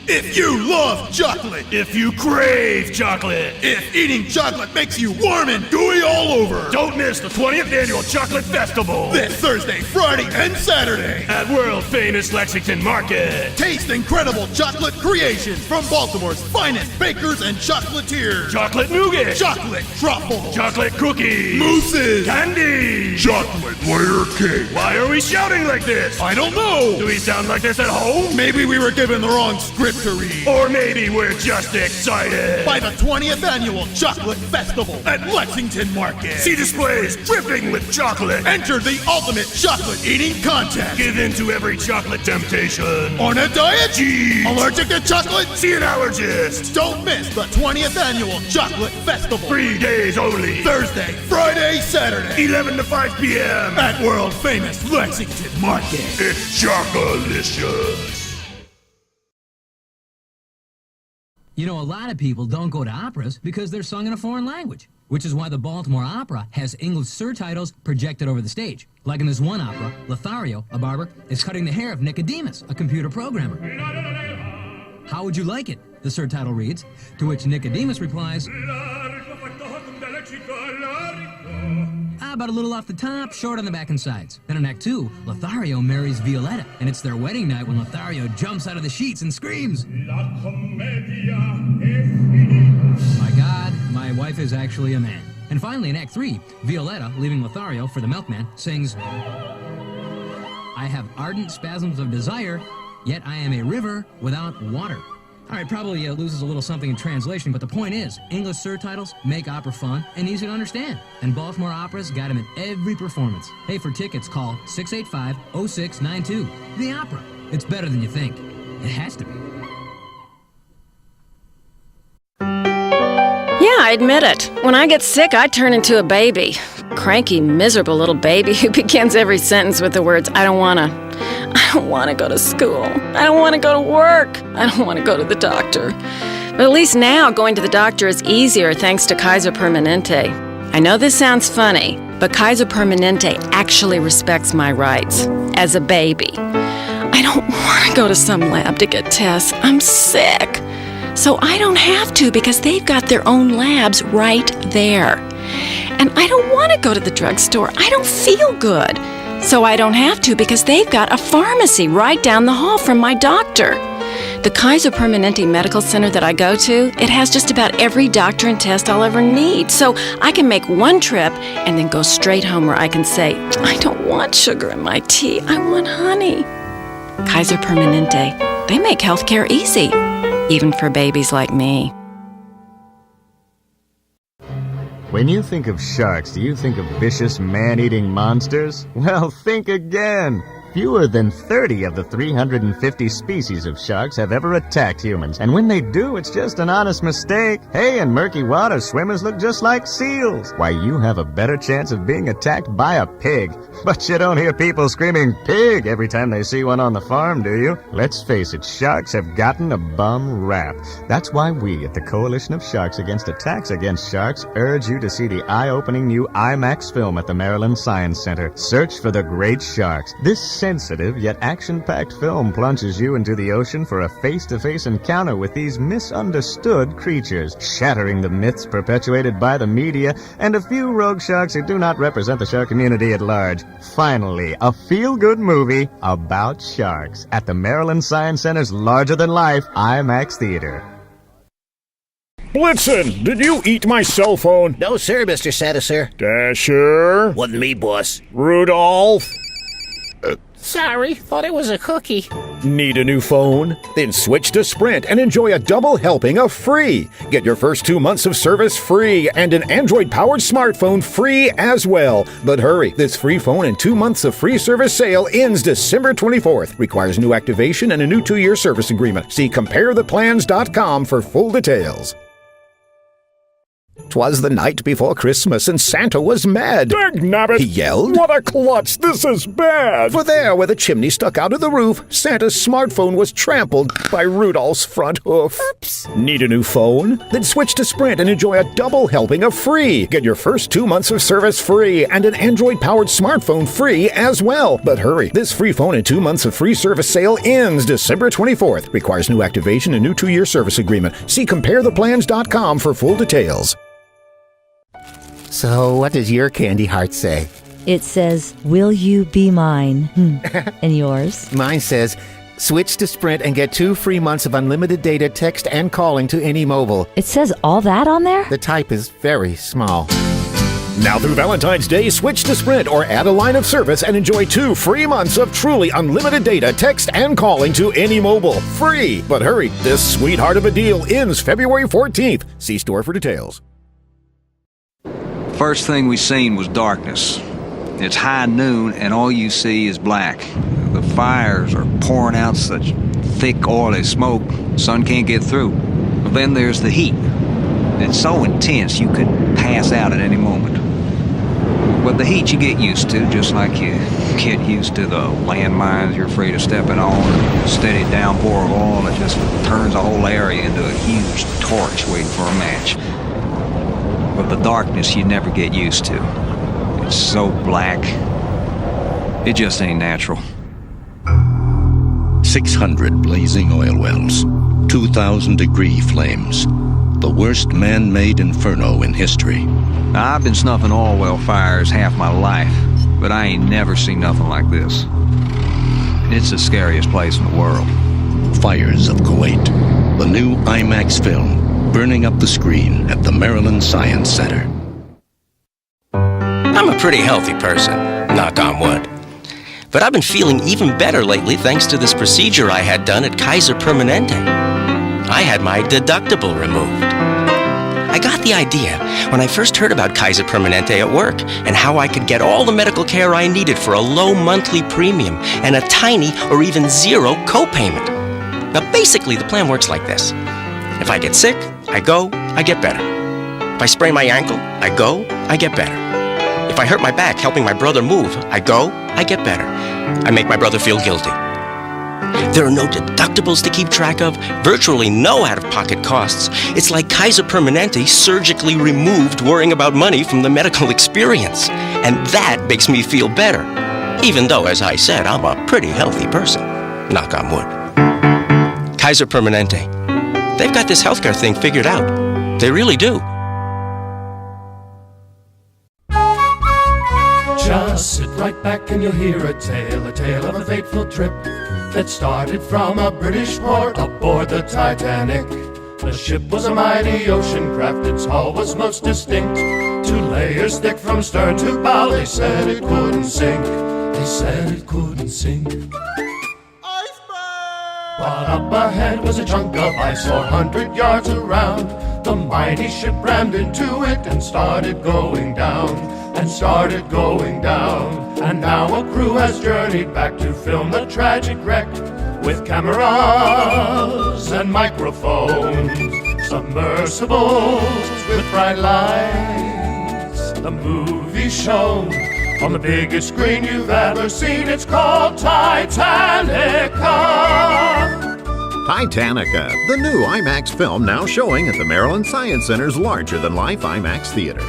If you love chocolate, If you crave chocolate, if eating chocolate makes you warm and gooey all over, don't miss the 20th Annual Chocolate Festival this Thursday, Friday, and Saturday. at world-famous Lexington Market. Taste incredible chocolate creations from Baltimore's finest bakers and chocolatiers. Chocolate nougat, Chocolate truffle, chocolate cookies, mousses, candy, chocolate layer cake. Why are we shouting like this? I don't know. Do we sound like this at home? Maybe we were given the wrong script to read. Or maybe we're just excited. By the 20th Annual Chocolate Festival at Lexington Market. See displays dripping with chocolate. Enter the ultimate chocolate eating contest. Give in to every chocolate temptation. On a diet? Geez. Allergic to chocolate? See an allergist. Don't miss the 20th Annual Chocolate Festival. 3 days only. Thursday, Friday, Saturday 11 to 5 p.m. at world famous Lexington Market. It's chocolicious. You know, a lot of people don't go to operas because they're sung in a foreign language, which is why the Baltimore Opera has English surtitles projected over the stage. Like in this one opera, Lothario, a barber, is cutting the hair of Nicodemus, a computer programmer. How would you like it? The surtitle reads, to which Nicodemus replies, about a little off the top, short on the back and sides. Then in Act 2, Lothario marries Violetta, and it's their wedding night when Lothario jumps out of the sheets and screams, my God, my wife is actually a man. And finally in Act 3, Violetta, leaving Lothario for the milkman, sings, I have ardent spasms of desire, yet I am a river without water. All right, probably loses a little something in translation, but the point is, English surtitles make opera fun and easy to understand. And Baltimore Opera's got them in every performance. Hey, for tickets, call 685-0692. The Opera. It's better than you think. It has to be. Yeah, I admit it. When I get sick, I turn into a baby. Cranky, miserable little baby who begins every sentence with the words, I don't wanna go to school. I don't want to go to work. I don't want to go to the doctor. But at least now, going to the doctor is easier thanks to Kaiser Permanente. I know this sounds funny, but Kaiser Permanente actually respects my rights as a baby. I don't want to go to some lab to get tests. I'm sick. So I don't have to because they've got their own labs right there. And I don't want to go to the drugstore. I don't feel good. So I don't have to because they've got a pharmacy right down the hall from my doctor. The Kaiser Permanente Medical Center that I go to, it has just about every doctor and test I'll ever need. So I can make one trip and then go straight home where I can say, I don't want sugar in my tea, I want honey. Kaiser Permanente, they make healthcare easy, even for babies like me. When you think of sharks, do you think of vicious, man-eating monsters? Well, think again. Fewer than 30 of the 350 species of sharks have ever attacked humans, and when they do, it's just an honest mistake. Hey, in murky water, swimmers look just like seals. Why, you have a better chance of being attacked by a pig. But you don't hear people screaming pig every time they see one on the farm, do you? Let's face it, sharks have gotten a bum rap. That's why we at the Coalition of Sharks Against Attacks Against Sharks urge you to see the eye-opening new IMAX film at the Maryland Science Center. Search for the Great Sharks. This sensitive yet action-packed film plunges you into the ocean for a face-to-face encounter with these misunderstood creatures, shattering the myths perpetuated by the media and a few rogue sharks who do not represent the shark community at large. Finally, a feel-good movie about sharks at the Maryland Science Center's larger-than-life IMAX Theater. Blitzen, did you eat my cell phone? No, sir, Mr. Sadisher. Dasher? Wasn't me, boss. Rudolph? Sorry, thought it was a cookie. Need a new phone? Then switch to Sprint and enjoy a double helping of free. Get your first 2 months of service free and an Android-powered smartphone free as well. But hurry, this free phone and 2 months of free service sale ends December 24th. Requires new activation and a new 2-year service agreement. See comparetheplans.com for full details. 'Twas the night before Christmas, and Santa was mad. Dagnabbit! He yelled. What a klutz! This is bad! For there, where the chimney stuck out of the roof, Santa's smartphone was trampled by Rudolph's front hoof. Oops. Need a new phone? Then switch to Sprint and enjoy a double helping of free. Get your first 2 months of service free and an Android-powered smartphone free as well. But hurry, this free phone and 2 months of free service sale ends December 24th. Requires new activation and new 2-year service agreement. See comparetheplans.com for full details. So, what does your candy heart say? It says, "Will you be mine?" And yours? Mine says, switch to Sprint and get 2 free months of unlimited data, text, and calling to any mobile. It says all that on there? The type is very small. Now through Valentine's Day, switch to Sprint or add a line of service and enjoy 2 free months of truly unlimited data, text, and calling to any mobile. Free! But hurry, this sweetheart of a deal ends February 14th. See store for details. First thing we seen was darkness. It's high noon and all you see is black. The fires are pouring out such thick oily smoke, sun can't get through. But then there's the heat. It's so intense you could pass out at any moment. But the heat you get used to, just like you get used to the landmines you're afraid of stepping on, or steady downpour of oil that just turns the whole area into a huge torch waiting for a match. But the darkness you never get used to. It's so black, it just ain't natural. 600 blazing oil wells, 2,000-degree flames. The worst man-made inferno in history. Now, I've been snuffing oil well fires half my life, but I ain't never seen nothing like this. It's the scariest place in the world. Fires of Kuwait. The new IMAX film, burning up the screen at the Maryland Science Center. I'm a pretty healthy person, knock on wood. But I've been feeling even better lately thanks to this procedure I had done at Kaiser Permanente. I had my deductible removed. I got the idea when I first heard about Kaiser Permanente at work and how I could get all the medical care I needed for a low monthly premium and a tiny or even zero copayment. Now basically the plan works like this. If I get sick, I go, I get better. If I sprain my ankle, I go, I get better. If I hurt my back helping my brother move, I go, I get better. I make my brother feel guilty. There are no deductibles to keep track of, virtually no out-of-pocket costs. It's like Kaiser Permanente surgically removed worrying about money from the medical experience. And that makes me feel better. Even though, as I said, I'm a pretty healthy person. Knock on wood. Kaiser Permanente. They've got this healthcare thing figured out. They really do. Just sit right back and you'll hear a tale of a fateful trip that started from a British port aboard the Titanic. The ship was a mighty ocean craft, its hull was most distinct. 2 layers thick from stern to bow, they said it couldn't sink. They said it couldn't sink. But up ahead was a chunk of ice 400 yards around. The mighty ship rammed into it and started going down. And now a crew has journeyed back to film the tragic wreck with cameras and microphones, submersibles with bright lights. The movie shown on the biggest screen you've ever seen. It's called Titanica. Titanica, the new IMAX film now showing at the Maryland Science Center's larger-than-life IMAX theater.